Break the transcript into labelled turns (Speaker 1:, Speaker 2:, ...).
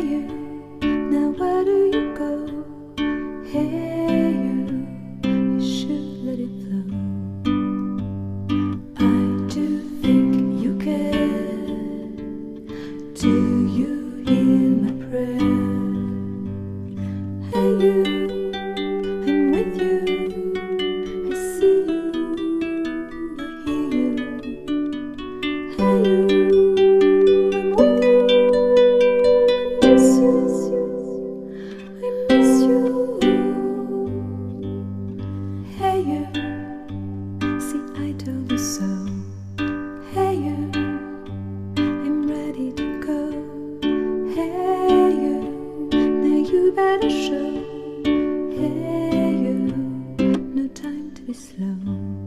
Speaker 1: you, now where do you go? Hey you should let it flow. I do think you care. Do you hear my prayer? Hey you, I'm with you. I see you, I hear you. Hey you, I'm with you. I miss you, I miss you. Hey you, see I told you so. Hey you, I'm ready to go. Hey you, now you better show. Hey you, no time to be slow.